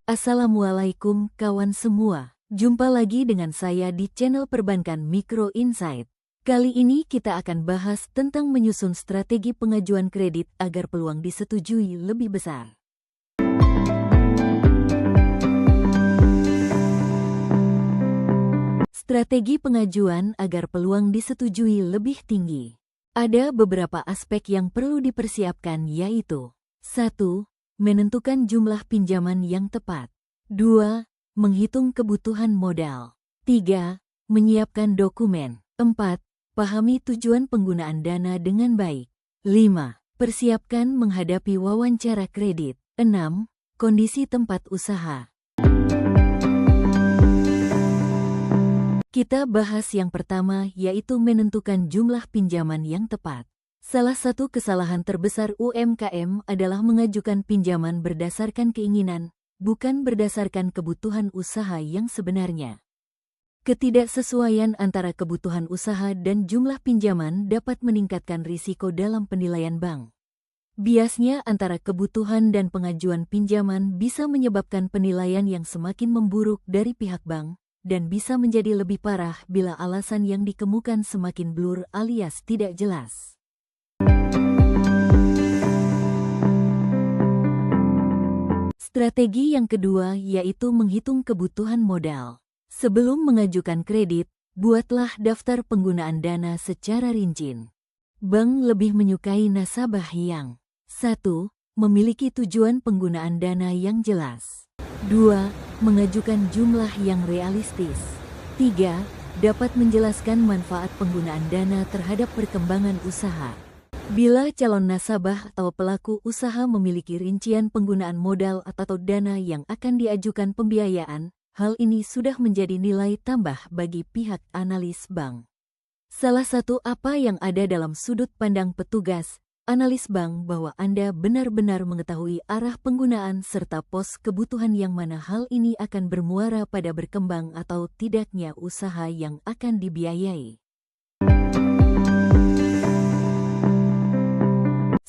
Assalamualaikum kawan semua, jumpa lagi dengan saya di channel Perbankan Mikro Insight. Kali ini kita akan bahas tentang menyusun strategi pengajuan kredit agar peluang disetujui lebih besar. Strategi pengajuan agar peluang disetujui lebih tinggi. Ada beberapa aspek yang perlu dipersiapkan, yaitu 1. Menentukan jumlah pinjaman yang tepat. 2. Menghitung kebutuhan modal. 3. Menyiapkan dokumen. 4. Pahami tujuan penggunaan dana dengan baik. 5. Persiapkan menghadapi wawancara kredit. 6. Kondisi tempat usaha. Kita bahas yang pertama, yaitu menentukan jumlah pinjaman yang tepat. Salah satu kesalahan terbesar UMKM adalah mengajukan pinjaman berdasarkan keinginan, bukan berdasarkan kebutuhan usaha yang sebenarnya. Ketidaksesuaian antara kebutuhan usaha dan jumlah pinjaman dapat meningkatkan risiko dalam penilaian bank. Biasnya antara kebutuhan dan pengajuan pinjaman bisa menyebabkan penilaian yang semakin memburuk dari pihak bank, dan bisa menjadi lebih parah bila alasan yang dikemukakan semakin blur alias tidak jelas. Strategi yang kedua yaitu menghitung kebutuhan modal. Sebelum mengajukan kredit, buatlah daftar penggunaan dana secara rinci. Bank lebih menyukai nasabah yang 1. Memiliki tujuan penggunaan dana yang jelas. 2. Mengajukan jumlah yang realistis. 3. Dapat menjelaskan manfaat penggunaan dana terhadap perkembangan usaha. Bila calon nasabah atau pelaku usaha memiliki rincian penggunaan modal atau dana yang akan diajukan pembiayaan, hal ini sudah menjadi nilai tambah bagi pihak analis bank. Salah satu apa yang ada dalam sudut pandang petugas analis bank bahwa Anda benar-benar mengetahui arah penggunaan serta pos kebutuhan yang mana hal ini akan bermuara pada berkembang atau tidaknya usaha yang akan dibiayai.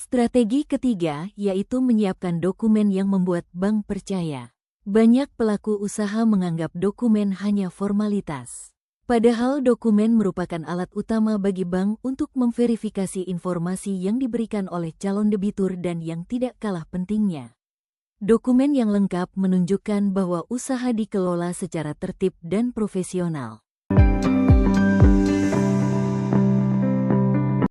Strategi ketiga yaitu menyiapkan dokumen yang membuat bank percaya. Banyak pelaku usaha menganggap dokumen hanya formalitas. Padahal dokumen merupakan alat utama bagi bank untuk memverifikasi informasi yang diberikan oleh calon debitur dan yang tidak kalah pentingnya. Dokumen yang lengkap menunjukkan bahwa usaha dikelola secara tertib dan profesional.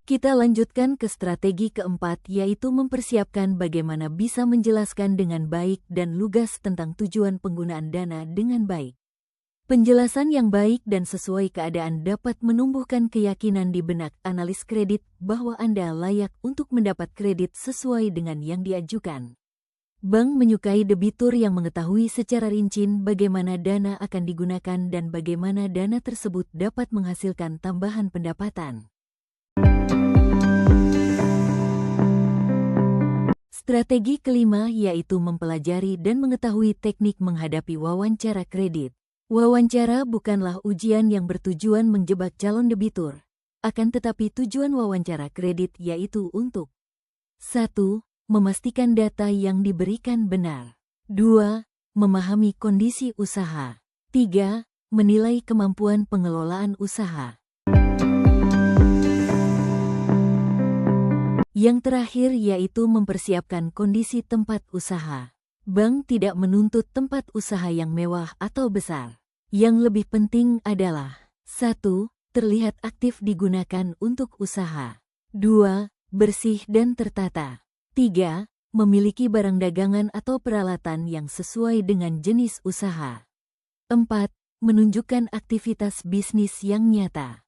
Kita lanjutkan ke strategi keempat yaitu mempersiapkan bagaimana bisa menjelaskan dengan baik dan lugas tentang tujuan penggunaan dana dengan baik. Penjelasan yang baik dan sesuai keadaan dapat menumbuhkan keyakinan di benak analis kredit bahwa Anda layak untuk mendapat kredit sesuai dengan yang diajukan. Bank menyukai debitur yang mengetahui secara rinci bagaimana dana akan digunakan dan bagaimana dana tersebut dapat menghasilkan tambahan pendapatan. Strategi kelima yaitu mempelajari dan mengetahui teknik menghadapi wawancara kredit. Wawancara bukanlah ujian yang bertujuan menjebak calon debitur. Akan tetapi tujuan wawancara kredit yaitu untuk 1. Memastikan data yang diberikan benar. 2. Memahami kondisi usaha. 3. Menilai kemampuan pengelolaan usaha. Yang terakhir yaitu mempersiapkan kondisi tempat usaha. Bank tidak menuntut tempat usaha yang mewah atau besar. Yang lebih penting adalah 1. Terlihat aktif digunakan untuk usaha. 2. Bersih dan tertata. 3. Memiliki barang dagangan atau peralatan yang sesuai dengan jenis usaha. 4. Menunjukkan aktivitas bisnis yang nyata.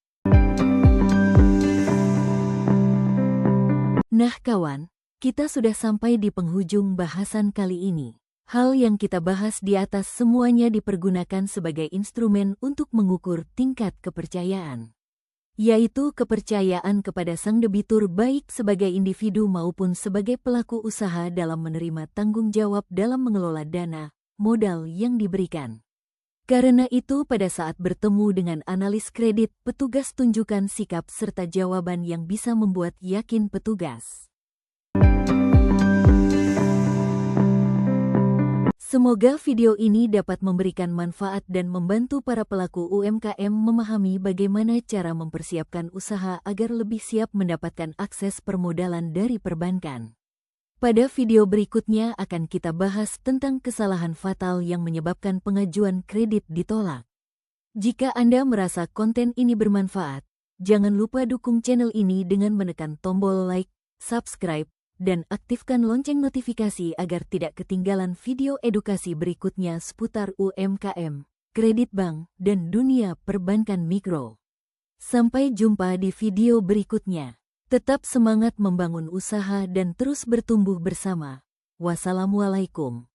Nah kawan, kita sudah sampai di penghujung bahasan kali ini. Hal yang kita bahas di atas semuanya dipergunakan sebagai instrumen untuk mengukur tingkat kepercayaan. Yaitu kepercayaan kepada sang debitur baik sebagai individu maupun sebagai pelaku usaha dalam menerima tanggung jawab dalam mengelola dana, modal yang diberikan. Karena itu pada saat bertemu dengan analis kredit, petugas tunjukkan sikap serta jawaban yang bisa membuat yakin petugas. Semoga video ini dapat memberikan manfaat dan membantu para pelaku UMKM memahami bagaimana cara mempersiapkan usaha agar lebih siap mendapatkan akses permodalan dari perbankan. Pada video berikutnya akan kita bahas tentang kesalahan fatal yang menyebabkan pengajuan kredit ditolak. Jika Anda merasa konten ini bermanfaat, jangan lupa dukung channel ini dengan menekan tombol like, subscribe, dan aktifkan lonceng notifikasi agar tidak ketinggalan video edukasi berikutnya seputar UMKM, kredit bank, dan dunia perbankan mikro. Sampai jumpa di video berikutnya. Tetap semangat membangun usaha dan terus bertumbuh bersama. Wassalamualaikum.